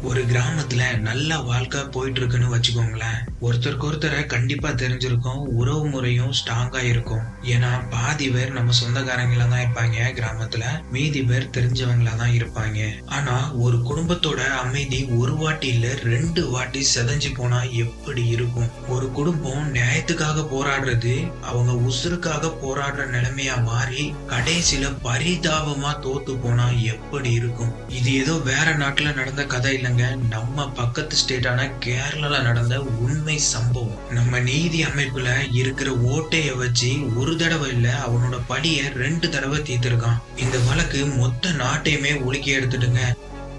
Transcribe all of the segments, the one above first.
ஒரு கிராமத்துல நல்ல வாழ்க்கை போயிட்டு இருக்குன்னு வச்சுக்கோங்களேன். ஒருத்தருக்கு ஒருத்தரை கண்டிப்பா தெரிஞ்சிருக்கும். உறவு முறையும் ஸ்ட்ராங்கா இருக்கும். ஏன்னா பாதி பேர் நம்ம சொந்தக்காரங்களா தான் இருப்பாங்க கிராமத்துல, மீதி பேர் தெரிஞ்சவங்களா தான் இருப்பாங்க. ஆனா ஒரு குடும்பத்தோட அமைதி ஒரு வாட்டி இல்ல 2 வாட்டி செதஞ்சு போனா எப்படி இருக்கும்? ஒரு குடும்பம் நியாயத்துக்காக போராடுறது அவங்க உசுருக்காக போராடுற நிலைமையா மாறி கடைசியில பரிதாபமா தோத்து போனா எப்படி இருக்கும்? இது ஏதோ வேற நாட்டுல நடந்த கதை இல்ல, நம்ம பக்கத்து ஸ்டேட்டான கேரளால நடந்த உண்மை சம்பவம். நம்ம நீதி அமைப்புல இருக்கிற ஓட்டைய வச்சு ஒரு தடவை இல்ல அவனோட படிய 2 தடவை தீர்த்திருக்கான். இந்த வழக்கு மொத்த நாட்டையுமே உலுக்கி எடுத்துடுங்க.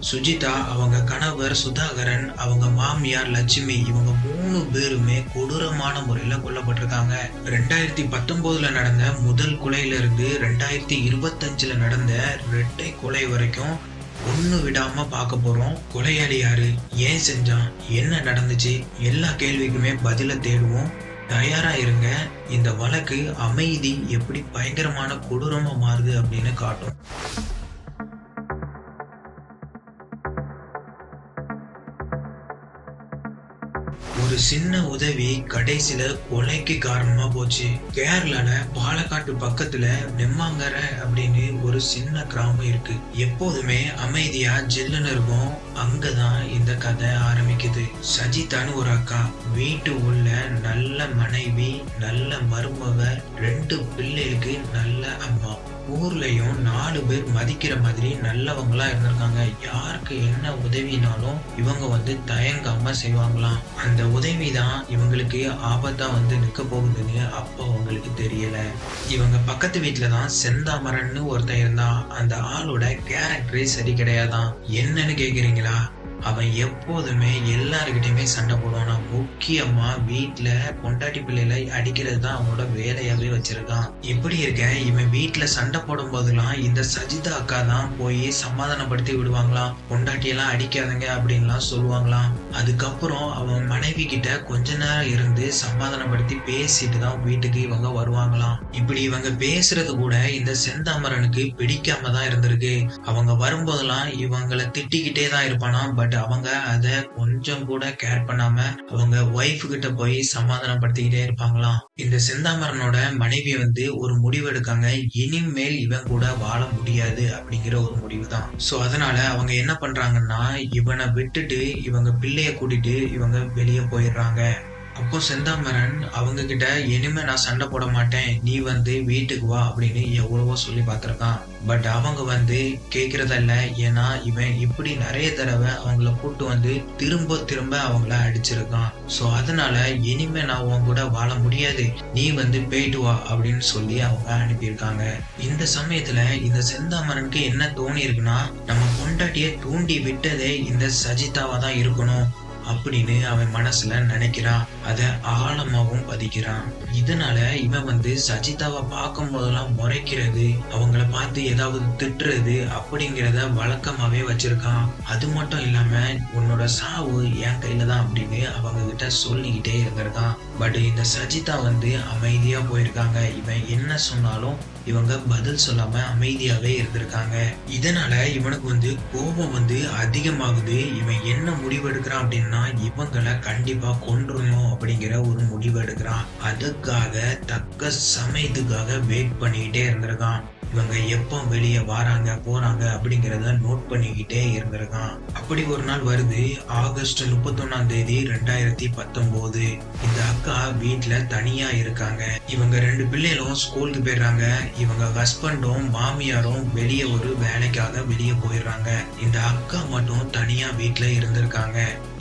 சுஜிதா, அவங்க கணவர் சுதாகரன், அவங்க மாமியார் லட்சுமி, இவங்க 3 பேருமே கொடூரமான முறையில கொல்லப்பட்டிருக்காங்க. 2019 நடந்த முதல் கொலையில இருந்து 2025 நடந்த 2 கொலை வரைக்கும் ஒண்ணு விடாம பார்க்க போறோம். கொலையாளி யாரு, ஏன் செஞ்சான், என்ன நடந்துச்சு, எல்லா கேள்விக்குமே பதில தேடுவோம். தயாரா இருங்க. இந்த வழக்கு அமைதி எப்படி பயங்கரமான கொடூரமா மாறுது அப்படின்னு காட்டும். ஒரு சின்ன உதவி கடைசியில கொலைக்கு காரணமா போச்சு. கேரளால பாலக்காட்டு பக்கத்துல நெம்மாங்கர அப்படின்னு ஒரு சின்ன கிராமம் இருக்கு. எப்போதுமே அமைதியா ஜில்லுன்னு இருக்கும். அங்கதான் இந்த கதை ஆரம்பிக்குது. சஜிதான்னு ஒரு அக்கா, வீட்டு உள்ள நல்ல மனைவி, நல்ல மருமக, 2 பிள்ளைகளுக்கு நல்ல அம்மா. ஊர்லயும் 4 பேர் மதிக்கிற மாதிரி நல்லவங்களா இருந்திருக்காங்க. யாருக்கு என்ன உதவினாலும் இவங்க தயங்காம செய்வாங்களாம். அந்த உதவிதான் இவங்களுக்கு ஆபத்தா நிக்க போகுதுன்னு அப்ப அவங்களுக்கு தெரியல. இவங்க பக்கத்து வீட்டுலதான் செந்தாமரன்னு ஒருத்தன் இருந்தான். அந்த ஆளோட கேரக்டரே சரி கிடையாதான். என்னன்னு கேக்குறீங்களா? அவன் எப்போதுமே எல்லாருக்கிட்டையுமே சண்டை போடுவானா. முக்கியமா வீட்டுல பொண்டாட்டி பிள்ளைகளை அடிக்கிறது தான் அவனோட வேலையாவே வச்சிருக்கான். இப்படி இருக்க இவன் வீட்டுல சண்டை போடும் போதெல்லாம் இந்த சஜிதா அக்கா தான் போய் சமாதானப்படுத்தி விடுவாங்களாம். பொண்டாட்டியெல்லாம் அடிக்காதங்க அப்படின்லாம் சொல்லுவாங்களாம். அதுக்கப்புறம் அவன் மனைவி கிட்ட கொஞ்ச நேரம் இருந்து சமாதானப்படுத்தி பேசிட்டு தான் வீட்டுக்கு இவங்க வருவாங்களாம். இப்படி இவங்க பேசுறது கூட இந்த செந்தாமரனுக்கு பிடிக்காம தான் இருந்திருக்கு. அவங்க வரும்போதெல்லாம் இவங்களை திட்டிக்கிட்டே தான் இருப்பானா. பட் அவங்க அத கொஞ்சம் கூட கேர் பண்ணாம அவங்க ஒய்ஃப் கிட்ட போய் சமாதானப்படுத்திக்கிட்டே இருப்பாங்களாம். இந்த செந்தாமரனோட மனைவி ஒரு முடிவு எடுக்காங்க. இனிமேல் இவன் கூட வாழ முடியாது அப்படிங்கிற ஒரு முடிவு தான். சோ அதனால அவங்க என்ன பண்றாங்கன்னா, இவனை விட்டுட்டு இவங்க பிள்ளைய கூட்டிட்டு இவங்க வெளியே போயிடுறாங்க. அப்போ செந்தாமரன் அவங்க கிட்ட, இனிமே நான் சண்டை போட மாட்டேன், நீ வீட்டுக்கு வா அப்படின்னு எவ்வளவோ சொல்லி பார்த்திருக்கான். பட் அவங்க கேக்குறதல்ல. ஏன்னா இவன் இப்படி நிறைய தடவை அவங்கள கூட்டு திரும்ப திரும்ப அவங்கள அடிச்சிருக்கான். சோ அதனால இனிமே நான் உன் கூட வாழ முடியாது, நீ போயிட்டு வா அப்படின்னு சொல்லி அவங்க அனுப்பியிருக்காங்க. இந்த சமயத்துல இந்த செந்தாமரனுக்கு என்ன தோணி இருக்குன்னா, நம்ம பொண்டாட்டிய தூண்டி விட்டதே இந்த சஜிதாவா தான் இருக்கணும் அப்படின்னு அவன் மனசுல நினைக்கிறான். அத ஆழமாவும் பதிக்கிறான். இதனால இவன் சஜிதாவை பார்க்கும் போதெல்லாம் முறைக்கிறது, அவங்கள பார்த்து ஏதாவது திட்டுறது அப்படிங்கிறத வழக்கமாவே வச்சிருக்கான். அது மட்டும் இல்லாம உன்னோட சாவு என் கையில தான் அப்படின்னு அவங்க கிட்ட சொல்லிக்கிட்டே இருந்திருக்கான். பட் இந்த சஜிதா அமைதியா போயிருக்காங்க. இவன் என்ன சொன்னாலும் இவங்க பதில் சொல்லாம அமைதியாவே இருந்திருக்காங்க. இதனால இவனுக்கு கோபம் அதிகமாகுது. இவன் என்ன முடிவு எடுக்கிறான் அப்படின்னா, இவங்களை கண்டிப்பா கொன்றணும் அப்படிங்கிற ஒரு முடிவு எடுக்கிறான். அதுக்காக தக்க சமயத்துக்காக வெயிட் பண்ணிக்கிட்டே இருந்திருக்கான். இவங்க எப்போ வெளியே வராங்க போறாங்க அப்படிங்கிறத நோட் பண்ணிக்கிட்டே இருந்திருக்கான். அப்படி ஒரு நாள் வருது. ஆகஸ்ட் 31 2019. இந்த அக்கா வீட்டுல தனியா இருக்காங்க. இவங்க 2 பிள்ளைகளும் ஸ்கூலுக்கு போயிடுறாங்க. இவங்க ஹஸ்பண்டும் மாமியாரும் வெளியே ஒரு வேலைக்காக வெளியே போயிடுறாங்க. இந்த அக்கா மட்டும் தனியா வீட்டுல இருந்திருக்காங்க.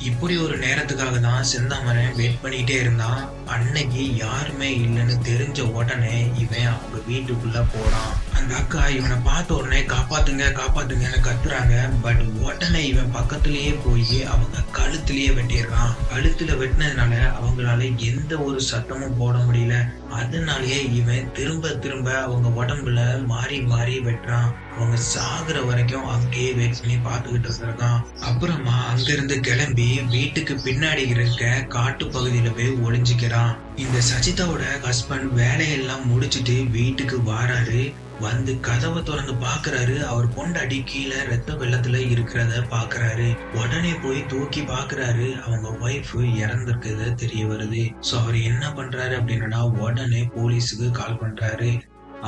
இப்படி ஒரு நேரத்துக்காக தான் செந்தாமரன் வெயிட் பண்ணிட்டே இருந்தான். அன்னைக்கு யாருமே இல்லைன்னு தெரிஞ்ச உடனே இவன் அவங்க வீட்டுக்குள்ள போறான். அந்த அக்கா இவனை பார்த்த உடனே காப்பாத்துங்க காப்பாத்துங்கன்னு கத்துறாங்க. பட் உடனே இவன் பக்கத்திலேயே போய் அவங்க கழுத்திலேயே வெட்டிடுறான். கழுத்துல வெட்டினதுனால அவங்களால எந்த ஒரு சத்தமும் போட முடியல. அதனாலயே இவன் திரும்ப திரும்ப அவங்க உடம்புல மாறி மாறி வெட்டுறான். அவங்க சாகுற வரைக்கும் அங்கேயே வெயிட் பண்ணி பார்த்துக்கிட்டு இருக்கான். அப்புறமா அங்கிருந்து கிளம்பி வீட்டுக்கு பின்னாடி இருக்க காட்டு பகுதியில போய் ஒளிஞ்சுக்கிறான். இந்த சஜிதாவோட ஹஸ்பண்ட் வேலையெல்லாம் முடிச்சிட்டு வீட்டுக்கு வாராரு. வந்து கதவை திறந்து பாக்குறாரு. அவர் பொண்டாட்டி கீழே ரத்த வெள்ளத்துல இருக்கிறத பாக்குறாரு. உடனே போய் தூக்கி பாக்குறாரு. அவங்க ஒய்ஃப் இறந்திருக்கிறது தெரிய வருது. சோ அவர் என்ன பண்றாரு அப்படின்னா உடனே போலீஸுக்கு கால் பண்றாரு.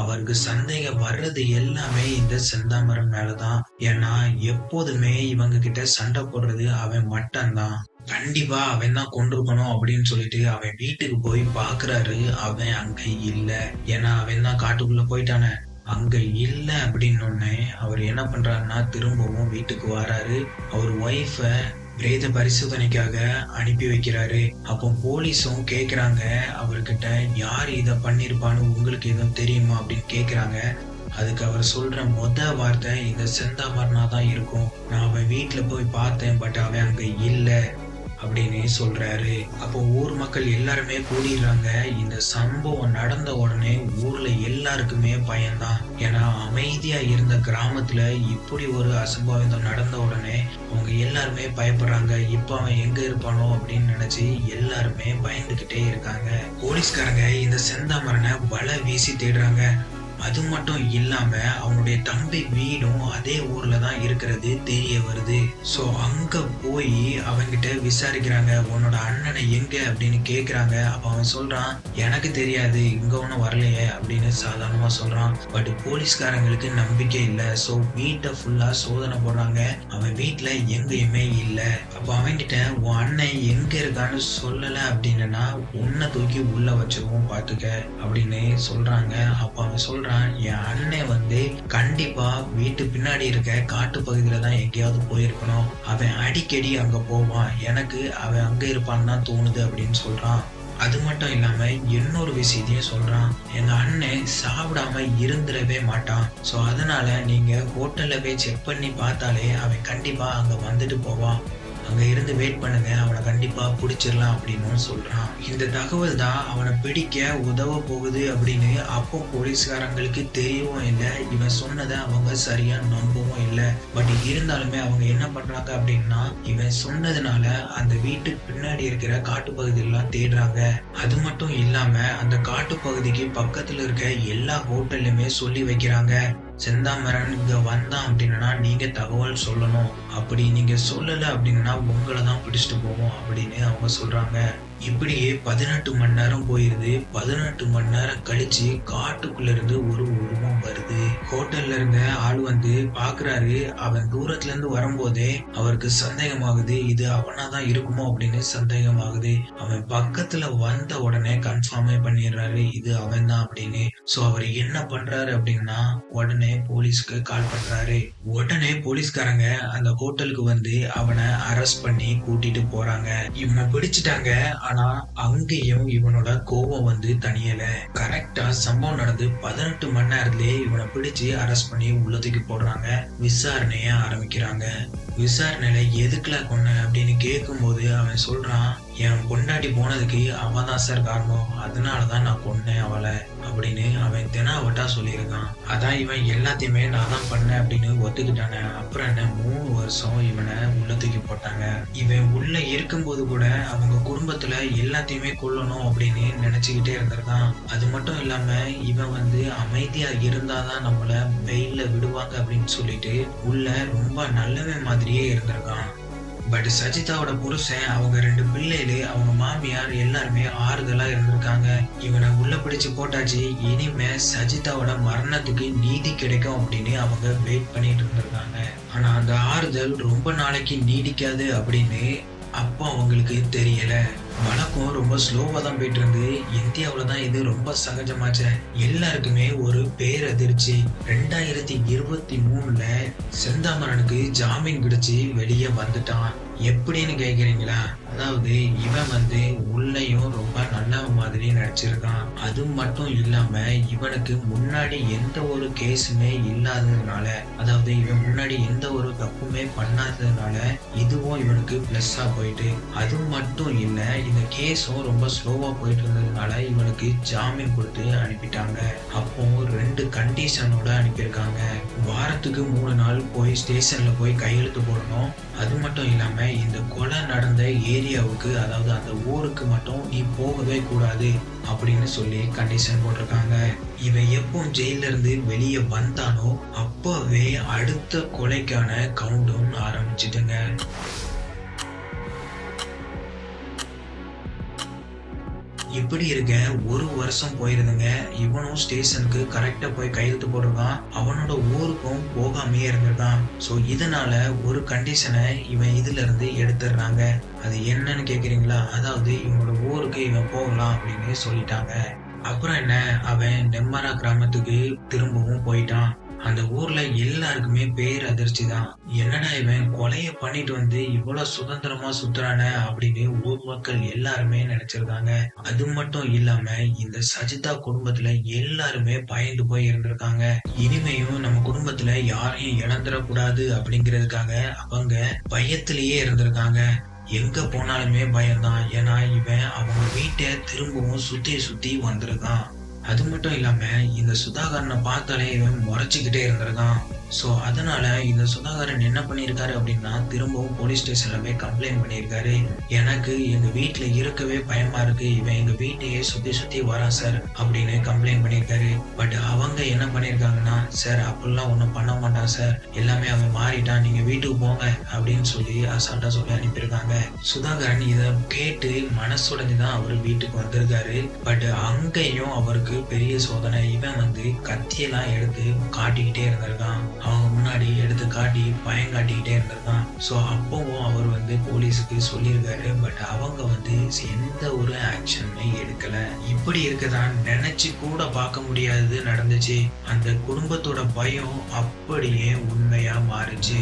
அவருக்கு சந்தேகம் வர்றது எல்லாமே இந்த செந்தாமரம் மேலதான். ஏன்னா எப்போதுமே இவங்க கிட்ட சண்டை போடுறது அவன் மட்டும்தான். கண்டிப்பா அவன் தான் கொண்டிருக்கணும் அப்படின்னு சொல்லிட்டு அவன் வீட்டுக்கு போய் பாக்குறாரு. அவன் அங்க இல்ல. ஏன்னா அவன் தான் காட்டுக்குள்ள போயிட்டானே. அங்க இல்ல அப்படின்னு அவர் என்ன பண்றாருன்னா திரும்பவும் வீட்டுக்கு வராரு. அவர் ஒய்ஃப பிரேத பரிசோதனைக்காக அனுப்பி வைக்கிறாரு. அப்போ போலீஸும் கேக்குறாங்க அவர்கிட்ட, யார் இத பண்ணிருப்பான்னு உங்களுக்கு எதுவும் தெரியுமா அப்படின்னு கேக்குறாங்க. அதுக்கு அவர் சொல்ற வார்த்தை, இந்த செந்தாமரனா தான் இருக்கும். நான் அவன் வீட்டுல போய் பார்த்தேன், பட் அவன் அங்க இல்ல அப்படின்னு சொல்றாரு. அப்போ ஊர் மக்கள் எல்லாருமே கூடிடுறாங்க. இந்த சம்பவம் நடந்த உடனே ஊர்ல எல்லாருக்குமே பயம்தான். ஏன்னா அமைதியா இருந்த கிராமத்துல இப்படி ஒரு அசம்பாவிதம் நடந்த உடனே அவங்க எல்லாருமே பயப்படுறாங்க. இப்ப அவன் எங்க இருப்பானோ அப்படின்னு நினைச்சு எல்லாருமே பயந்துகிட்டே இருக்காங்க. போலீஸ்காரங்க இந்த செந்தாமரனை வலை வீசி தேடுறாங்க. அது மட்டும் இல்லாம அவனுடைய தம்பி வீடும் அதே ஊர்ல தான் இருக்கிறது தெரிய வருது. சோ அங்க போய் அவன்கிட்ட விசாரிக்கிறாங்க. உன்னோட அண்ணனை எங்க அப்படின்னு கேக்குறாங்க. அப்ப அவன் சொல்றான், எனக்கு தெரியாது, இங்க ஒண்ணும் வரலையே அப்படின்னு சாதாரணமா சொல்றான். பட் போலீஸ்காரங்களுக்கு நம்பிக்கை இல்ல. சோ வீட்டை ஃபுல்லா சோதனை போடுறாங்க. அவன் வீட்டுல எங்கேயுமே இல்ல. அப்ப அவன்கிட்ட உன் அண்ணன் எங்க இருக்கான்னு சொல்லல அப்படின்னா உன்னை தூக்கி உள்ள வச்சிருவோம் பாத்துக்க அப்படின்னு சொல்றாங்க. அப்ப அவன் சொல்றான், என் அண்ணன் கண்டிப்பா வீட்டு பின்னாடி இருக்க காட்டு பகுதியில தான் எங்கேயாவது போயிருக்கணும். அவன் அடிக்கடி அங்க போவான். எனக்கு அவன் அங்க இருப்பான்னு தான் தோணுது அப்படின்னு சொல்றான். அது மட்டும் இல்லாம இன்னொரு விஷயத்தையும் சொல்றான், எங்க அண்ணன் சாப்பிடாம இருந்துடவே மாட்டான். சோ அதனால நீங்க ஹோட்டல்ல போய் செக் பண்ணி பார்த்தாலே அவன் கண்டிப்பா அங்க வந்துட்டு போவான். அங்க இருந்து வெயிட் பண்ணுங்க, அவனை கண்டிப்பா பிடிச்சிடலாம் அப்படின்னு சொல்றான். இந்த தகவல் தான் அவனை பிடிக்க உதவ போகுது அப்படின்னு அப்போ போலீஸ்காரங்களுக்கு தெரியவும் இல்லை. இவன் சொன்னதை அவங்க சரியா நம்பவும் இல்லை. பட் இருந்தாலுமே அவங்க என்ன பண்றாங்க அப்படின்னா இவன் சொன்னதுனால அந்த வீட்டுக்கு பின்னாடி இருக்கிற காட்டு பகுதியெல்லாம் தேடுறாங்க. அது மட்டும் இல்லாம அந்த காட்டு பகுதிக்கு பக்கத்துல இருக்க எல்லா ஹோட்டல்லுமே சொல்லி வைக்கிறாங்க, செந்தாமரன் இங்க வந்தான் அப்படின்னா நீங்க தகவல் சொல்லணும். அப்படி நீங்க சொல்லல அப்படின்னா உங்களை தான் பிடிச்சிட்டு போவோம் அப்படின்னு அவங்க சொல்றாங்க. இப்படியே 18 மணி நேரம் போயிருது. 18 மணி நேரம் கழிச்சு காட்டுக்குள்ள இருந்து ஒரு உருவம் வருது. ஹோட்டல்ல இருந்த ஆள் பாக்குறாரு. அவன் தூரத்துல இருந்து வரும்போதே அவருக்கு சந்தேகமாகுது, இது அவனாதான் இருக்குமோ அப்படின்னு சந்தேகமாகுது. அவன் பக்கத்துல வந்த உடனே கன்ஃபார்மே பண்ணிடுறாரு இது அவன் தான் அப்படின்னு. சோ அவர் என்ன பண்றாரு அப்படின்னா உடனே போலீஸ்க்கு கால் பண்றாரு. உடனே போலீஸ்காரங்க அந்த ஹோட்டலுக்கு அவனை அரெஸ்ட் பண்ணி கூட்டிட்டு போறாங்க. இவனை பிடிச்சிட்டாங்க. ஆனா அங்கேயும் இவனோட கோபம் தனியல. கரெக்டா சம்பவம் நடந்து 18 மணி நேரத்திலேயே இவனை பிடிச்சு அரெஸ்ட் பண்ணி உள்ளதுக்கு போடுறாங்க. விசாரணைய ஆரம்பிக்கிறாங்க. விசாரணையில எதுக்குல கொன்ன அப்படின்னு கேட்கும் போது அவன் சொல்றான், என் பொண்டாட்டி போனதுக்கு அவன் தான் சார் காரணம், அதனாலதான் நான் கொன்னேன் அவளை அப்படின்னு அவன் தெனாவட்டா சொல்லியிருக்கான். அதான் இவன் எல்லாத்தையுமே நான் தான் பண்ணேன் அப்படின்னு ஒத்துக்கிட்டானே. அப்புறம் என்ன 3 வருஷம் இவனை உள்ள தூக்கி போட்டாங்க. இவன் உள்ள இருக்கும்போது கூட அவங்க குடும்பத்துல எல்லாத்தையுமே கொல்லணும் அப்படின்னு நினைச்சுக்கிட்டே இருந்திருக்கான். அது மட்டும் இல்லாம இவன் அமைதியா இருந்தாதான் நம்மள வெயில்ல விடுவாங்க அப்படின்னு சொல்லிட்டு உள்ள ரொம்ப நல்லவன் மாதிரியே இருந்திருக்கான். பட் சஜிதாவோட புருஷன், அவங்க 2 பிள்ளைகளு, அவங்க மாமியார் எல்லாருமே ஆறுதலா இருந்திருக்காங்க. இவனை உள்ள பிடிச்சு போட்டாச்சு, இனிமே சஜிதாவோட மரணத்துக்கு நீதி கிடைக்கும் அப்படின்னு அவங்க வெயிட் பண்ணிட்டு இருந்திருக்காங்க. ஆனா அந்த ஆறுதல் ரொம்ப நாளைக்கு நீடிக்காது அப்படின்னு அப்போ அவங்களுக்கு தெரியல. வழக்கம் ரொம்ப ஸ்லோவா தான் போயிட்டு இருந்து இந்தியாவில தான் இது ரொம்ப சகஜமாச்ச. எல்லாருக்குமே ஒரு பேரதிர்ச்சி. 2023ல செந்தாமரனுக்கு ஜாமீன் கிடைச்சு வெளியே வந்துட்டான். எப்படின்னு கேக்குறீங்களா? அதாவது இவன் உள்ளயும் ரொம்ப நல்லவன் மாதிரி நடிச்சிருக்கான். அது மட்டும் இல்லாம இவனுக்கு முன்னாடி எந்த ஒரு கேஸுமே இல்லாததுனால, அதாவது இவன் முன்னாடி எந்த ஒரு தப்புமே பண்ணாததுனால இதுவும் இவனுக்கு பிளஸ்ஸா போயிட்டு, அது மட்டும் இல்ல இந்த கேஸும் ரொம்ப ஸ்லோவா போயிட்டு இருந்ததுனால இவனுக்கு ஜாமீன் கொடுத்து அனுப்பிட்டாங்க. அப்போ 2 கண்டிஷனோட அனுப்பியிருக்காங்க. வாரத்துக்கு 3 நாள் போய் ஸ்டேஷன்ல போய் கையெழுத்து போடணும். அது மட்டும் இல்லாம இந்த கொலை நடந்த ஏரியாவுக்கு, அதாவது அந்த ஊருக்கு மட்டும் நீ போகவே கூடாது அப்படின்னு சொல்லி கண்டிஷன் போட்டிருக்காங்க. இவன் எப்போ ஜெயில இருந்து வெளியே வந்தானோ அப்பவே அடுத்த கொலைக்கான கவுண்டவுன் ஆரம்பிச்சிட்டுங்க. இப்படி இருக்க 1 வருஷம் போயிருதுங்க. இவனும் ஸ்டேஷனுக்கு கரெக்டா போய் கையெழுத்து போட்டிருக்கான். அவனோட ஊருக்கும் போகாமையே இருந்திருக்கான். சோ இதனால ஒரு கண்டிஷனை இவன் இதுல இருந்து எடுத்துடுறாங்க. அது என்னன்னு கேக்குறீங்களா? அதாவது இவனோட ஊருக்கு இவன் போகலாம் அப்படின்னு சொல்லிட்டாங்க. அப்புறம் என்ன, அவன் நெம்மரா கிராமத்துக்கு திரும்பவும் போயிட்டான். அந்த ஊர்ல எல்லாருக்குமே பேர் அதிர்ச்சி தான். என்னடா இவன் கொலைய பண்ணிட்டு வந்து இவ்வளவு சுதந்திரமா சுத்துறானே அப்படின்னு ஊர் மக்கள் எல்லாருமே நினைச்சிருக்காங்க. அது மட்டும் இல்லாம இந்த சஜிதா குடும்பத்துல எல்லாருமே பயந்து போய் இருந்திருக்காங்க. இனிமையும் நம்ம குடும்பத்துல யாரையும் இழந்துடக்கூடாது அப்படிங்கிறதுக்காக அவங்க பயத்திலேயே இருந்திருக்காங்க. எங்க போனாலுமே பயம்தான். ஏன்னா இவன் அவங்க வீட்டை திரும்பவும் சுத்தி சுத்தி வந்திருக்கான். அது மட்டும் இல்லாம இந்த சுதாகரனை பார்த்தாலே இவன் முறைச்சுக்கிட்டே இருந்திருக்கான். சோ அதனால இந்த சுதாகரன் என்ன பண்ணிருக்காரு அப்படின்னா திரும்பவும் போலீஸ் ஸ்டேஷன்ல போய் கம்ப்ளைண்ட் பண்ணிருக்காரு. எனக்கு எங்க வீட்டுல இருக்கவே பயமா இருக்கு, இவன் எங்க வீட்டையே சுத்தி சுத்தி வரான் சார் அப்படின்னு கம்ப்ளைண்ட் பண்ணிருக்காரு. பட் அவங்க என்ன பண்ணிருக்காங்கன்னா, சார் அப்படிலாம் ஒண்ணும் பண்ண மாட்டான் சார், எல்லாமே அவன் மாறிட்டான், நீங்க வீட்டுக்கு போங்க அப்படின்னு சொல்லி அசால்ட்டா சொல்லி அனுப்பியிருக்காங்க. சுதாகரன் இத கேட்டு மனசுடைஞ்சுதான் அவர் வீட்டுக்கு வந்திருக்காரு. பட் அங்கேயும் அவருக்கு பெரிய சோதனை. இவன் கத்தியெல்லாம் எடுத்து காட்டிக்கிட்டே இருந்திருக்கான். அவங்க முன்னாடி எடுத்து காட்டி பயம் காட்டிக்கிட்டே இருந்திருக்கான். சோ அப்பவும் அவர் போலீஸுக்கு சொல்லியிருக்காரு. பட் அவங்க எந்த ஒரு ஆக்ஷனுமே எடுக்கல. இப்படி இருக்கதான் நினைச்சு கூட பார்க்க முடியாது நடந்துச்சு. அந்த குடும்பத்தோட பயம் அப்படியே உண்மையா மாறுச்சு.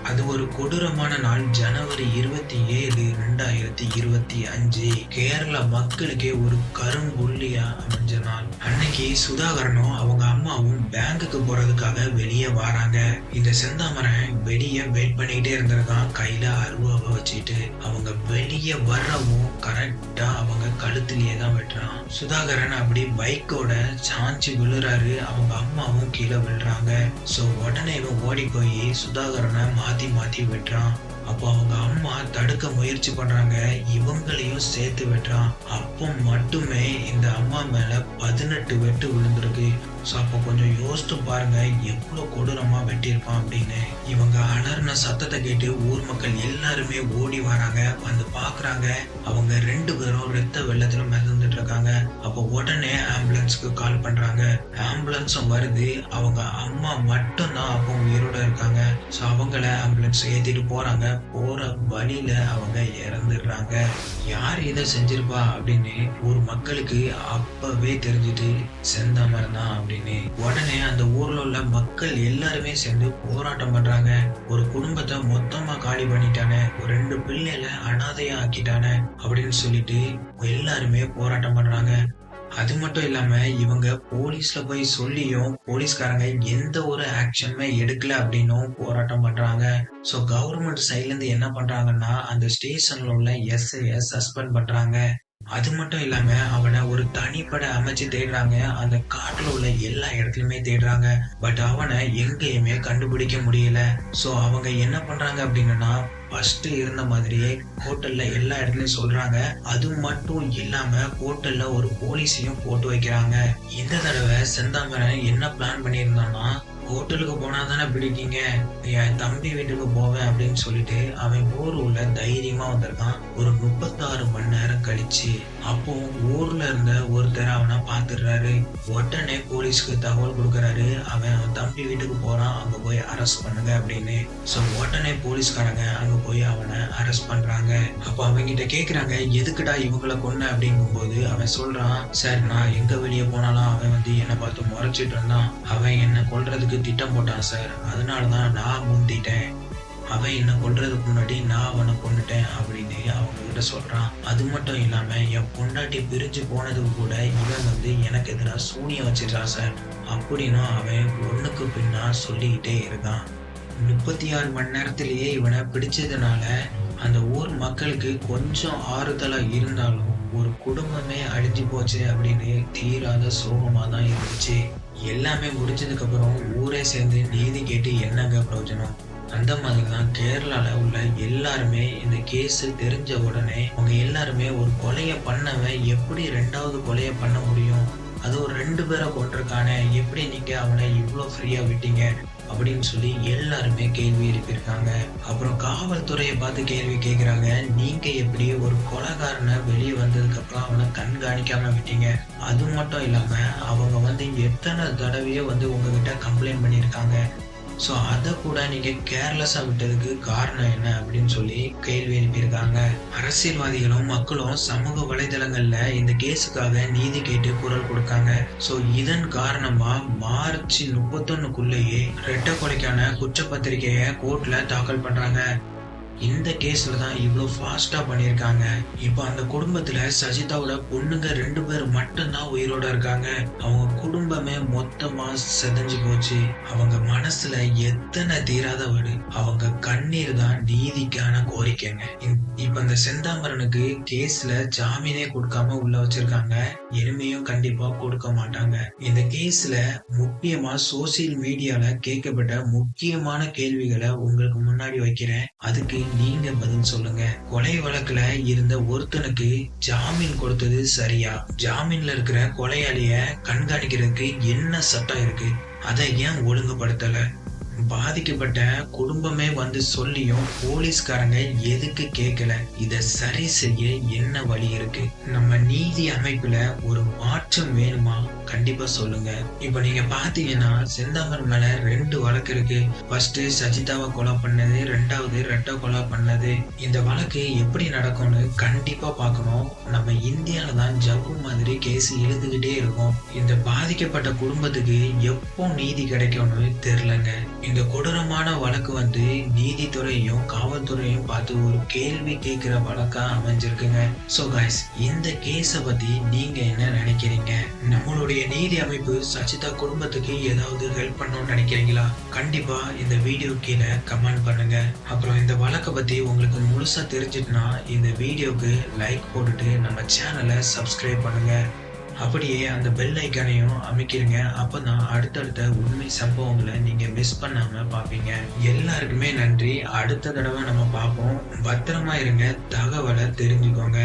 அது ஒரு கொடூரமான நாள். ஜனவரி 27, 2025 கேரள மக்களுக்கே ஒரு கரும்புள்ளியா அமைஞ்ச நாள். அன்னைக்கு சுதாகரனும் அவங்க அம்மாவும் பேங்குக்கு போறதுக்காக வெளியே வராங்க. இந்த செந்தாமரன் வெளியே வெயிட் பண்ணிக்கிட்டே இருந்திருக்கான், கையில அருவாவை வச்சுட்டு. அவங்க வெளியே வர்றவும் கரெக்டா அவங்க கழுத்துலயே தான் வெட்டுறான். சுதாகரன் அப்படி பைக்கோட சாஞ்சி விழுறாரு. அவங்க அம்மாவும் கீழே விழுறாங்க. சோ உடனே இவன் ஓடி போய் சுதாகரனை மாத்தி மாத்தி வெட்டுறான். அப்போ அவங்க அம்மா தடுக்க முயற்சி பண்றாங்க, இவங்களையும் சேர்த்து வெட்டுறான். அப்போ மட்டுமே இந்த அம்மா மேல 18 வெட்டு விழுந்திருக்கு. சோ அப்போ கொஞ்சம் யோசித்து பாருங்க எவ்வளவு கொடூரமா வெட்டியிருப்பான் அப்படின்னு. இவங்க அலர்ன சத்தத்தை கேட்டு ஊர் மக்கள் எல்லாருமே ஓடி வராங்க. பாக்குறாங்க அவங்க 2 பேரும் ரத்த வெள்ளத்துல மிதந்துட்டு இருக்காங்க. அப்போ உடனே ஆம்புலன்ஸ்க்கு கால் பண்றாங்க. ஆம்புலன்ஸும் வருது. அவங்க அம்மா மட்டும் தான் அப்போ உயிரோட இருக்காங்க. சோ அவங்கள ஆம்புலன்ஸ் ஏத்திட்டு போறாங்க. போற வழியில அவங்க இறந்துடுறாங்க. யார் இதை செஞ்சிருப்பா அப்படின்னு ஊர் மக்களுக்கு அப்பவே தெரிஞ்சுட்டு செந்தாமரம் தான் அப்படின்னு. உடனே அந்த ஊர்ல உள்ள மக்கள் எல்லாருமே சேர்ந்து போராட்டம் பண்றாங்க. ஒரு குடும்பத்தை மொத்தமா காலி பண்ணிட்டானே, ஒரு 2 பிள்ளைகளை அனாதையா ஆக்கிட்டானே அப்படின்னு சொல்லிட்டு எல்லாருமே போராட்டம் பண்றாங்க. அது மட்டும் இல்லாம இவங்க போலீஸ்ல போய் சொல்லியும் போலீஸ்காரங்க எந்த ஒரு ஆக்ஷனுமே எடுக்கல அப்படின்னும் போராட்டம் பண்றாங்க. சோ கவர்மெண்ட் சைட்ல இருந்து என்ன பண்றாங்கன்னா அந்த ஸ்டேஷன்ல உள்ள எஸ்ஐ சஸ்பெண்ட் பண்றாங்க. அது மட்டும் இல்லாம அவனை ஒரு தனிப்படை அமைச்சு தேடுறாங்க. அந்த காட்டுல உள்ள எல்லா இடத்துலயுமே தேடுறாங்க. பட் அவனை எங்கேயுமே கண்டுபிடிக்க முடியல. சோ அவங்க என்ன பண்றாங்க அப்படின்னா ஃபர்ஸ்ட் இருந்த மாதிரியே ஹோட்டல்ல எல்லா இடத்துலயும் சொல்றாங்க. அது மட்டும் இல்லாம ஹோட்டல்ல ஒரு போலீஸையும் போட்டு வைக்கிறாங்க. இந்த தடவை செந்தாமரன் என்ன பிளான் பண்ணியிருந்தான்னா, ஹோட்டலுக்கு போனா தானே பிடிக்கீங்க, என் தம்பி வீட்டுக்கு போவேன் அப்படின்னு சொல்லிட்டு அவன் ஊருல தைரியமா வந்திருக்கான். ஒரு 36 மணி நேரம் கழிச்சு அப்போ ஊர்ல இருந்த ஒருத்தர் அவனை பாத்துடுறாரு. உடனே போலீஸ்க்கு தகவல் கொடுக்கறாரு, அவன் தம்பி வீட்டுக்கு போறான், அங்க போய் அரெஸ்ட் பண்ணுங்க அப்படின்னு. சோ உடனே போலீஸ்காரங்க அங்க போய் அவனை அரெஸ்ட் பண்றாங்க. அப்ப அவங்க கிட்ட கேக்குறாங்க, எதுக்குடா இவங்களை கொன்ன அப்படிங்கும் போது அவன் சொல்றான், சார் நான் எங்க வெளியே போனாலும் அவன் என்னை பார்த்து முறைச்சிட்டு இருந்தான், அவன் என்ன கொல்றதுக்கு திட்டம் போட்டான் சார், அதனாலதான் நான் முந்திட்டேன், அவன் என்ன கொல்றதுக்கு முன்னாடி நான் அவனை கொண்டுட்டேன் அப்படின்னு அவங்க கிட்ட சொல்றான். அது மட்டும் இல்லாம என் பொண்டாட்டி பிரிஞ்சு போனதுக்கு கூட இவன் எனக்கு எதிராக சூனியம் வச்சிருக்கான் சார் அப்படின்னு அவன் ஒண்ணுக்கு பின்னா சொல்லிக்கிட்டே இருக்கான். 36 மணி நேரத்திலேயே இவனை பிடிச்சதுனால அந்த ஊர் மக்களுக்கு கொஞ்சம் ஆறுதலா இருந்தாலும் ஒரு குடும்பமே அழிஞ்சு போச்சு அப்படின்னு தீராத சோகமா தான் இருந்துச்சு. எல்லாமே முடிஞ்சதுக்கு அப்புறம் ஊரே சேர்ந்து நீதி கேட்டு என்னங்க பிரயோஜனம்? அந்த மாதிரிதான் கேரளால உள்ள எல்லாருமே இந்த கேஸ் தெரிஞ்ச உடனே அவங்க எல்லாருமே ஒரு கொலைய பண்ணவன் எப்படி ரெண்டாவது கொலைய பண்ண முடியும்? அது ஒரு 2 பேரை கொண்டிருக்கானே, எப்படி நீங்க அவனை இவ்வளவு ஃப்ரீயா விட்டீங்க அப்படின்னு சொல்லி எல்லாருமே கேள்வி எழுப்பியிருக்காங்க. அப்புறம் காவல்துறையை பார்த்து கேள்வி கேட்கிறாங்க. நீங்க எப்படி ஒரு கொலைகாரனை வெளியே வந்ததுக்கு அப்புறம் அவனை கண்காணிக்காம விட்டீங்க? அது மட்டும் இல்லாம அவங்க எத்தனை தடவையோ உங்ககிட்ட கம்ப்ளைண்ட் பண்ணியிருக்காங்க. சோ அத கூட நீங்க கேர்லெஸ்ஸா விட்டதுக்கு காரணம் என்ன அப்படின்னு சொல்லி கேள்வி எழுப்பியிருக்காங்க. அரசியல்வாதிகளும் மக்களும் சமூக வலைதளங்கள்ல இந்த கேஸுக்காக நீதி கேட்டு குரல் கொடுக்காங்க. சோ இதன் காரணமா மார்ச் 31க்குள்ளேயே ரெட்டை கொலைக்கான குற்றப்பத்திரிகையை கோர்ட்ல தாக்கல் பண்றாங்க. இந்த கேஸ்ல தான் இவ்வளவு ஃபாஸ்டா பண்ணிருக்காங்க. இப்ப அந்த குடும்பத்துல சஜிதாவோட பொண்ணுங்க 2 பேர் மட்டும்தான் உயிரோட இருக்காங்க. அவங்க குடும்பமே மொத்தமா செதஞ்சு போச்சு. அவங்க மனசுல எத்தனை தீராத வடு. அவங்க கண்ணீர் தான் நீதிக்கான கோரிக்கைங்க. இப்ப இந்த செந்தாமரனுக்கு கேஸ்ல ஜாமீனே கொடுக்காம உள்ள வச்சிருக்காங்க. இனிமையும் கண்டிப்பா கொடுக்க மாட்டாங்க. இந்த கேஸ்ல முக்கியமா சோசியல் மீடியால கேட்கப்பட்ட முக்கியமான கேள்விகளை உங்களுக்கு முன்னாடி வைக்கிறேன். அதுக்கு நீங்க பதில் சொல்லுங்க. கொலை வழக்குல இருந்த ஒருத்தனுக்கு ஜாமீன் கொடுத்தது சரியா? ஜாமீன்ல இருக்கிற கொலையாளிய கண்காணிக்கிறதுக்கு என்ன சட்டம் இருக்கு? அதை ஏன் ஒழுங்குபடுத்தல? பாதிக்கப்பட்ட குடும்பமே சொல்லியும் போலீஸ்காரங்க எதுக்கு கேட்கல? இத சரி செய்ய என்ன வழி இருக்கு? நம்ம நீதி அமைப்புல ஒரு மாற்றம் வேணுமா? கண்டிப்பா சொல்லுங்க. இப்ப நீங்க பாத்தீங்கன்னா செந்தாமரம் மேல 2 வழக்கு இருக்கு. ஃபர்ஸ்ட் சஜிதாவை கொலை பண்ணது, 2வது ரெட்டை கொலை பண்ணது. இந்த வழக்கு எப்படி நடக்கும்னு கண்டிப்பா பார்க்கணும். நம்ம இந்தியால தான் ஜவ்வு மாதிரி கேஸ் இழுத்துக்கிட்டே இருக்கும். இந்த பாதிக்கப்பட்ட குடும்பத்துக்கு எப்போ நீதி கிடைக்கும்னு தெரியலங்க. இந்த கொடூரமான வழக்கு நீதித்துறையும் காவல்துறையும் பார்த்து ஒரு கேள்வி கேட்கிற வழக்கா அமைஞ்சிருக்குங்க. சோ கைஸ், இந்த கேஸ பத்தி நீங்க என்ன நினைக்கிறீங்க? நம்மளுடைய நீதி அமைப்பு சஜிதா குடும்பத்துக்கு ஏதாவது ஹெல்ப் பண்ணணும்னு நினைக்கிறீங்களா? கண்டிப்பா இந்த வீடியோ கீழே கமெண்ட் பண்ணுங்க. அப்புறம் இந்த வழக்க பத்தி உங்களுக்கு முழுசா தெரிஞ்சிட்டுனா இந்த வீடியோக்கு லைக் போட்டுட்டு நம்ம சேனலை சப்ஸ்கிரைப் பண்ணுங்க. அப்படியே அந்த பெல் ஐக்கானையும் அமைக்கிறீங்க. அப்பதான் அடுத்தடுத்த உண்மை சம்பவங்களை நீங்க மிஸ் பண்ணாம பாப்பீங்க. எல்லாருக்குமே நன்றி. அடுத்த தடவை நம்ம பார்ப்போம். பத்திரமா இருங்க. தகவலை தெரிஞ்சுக்கோங்க.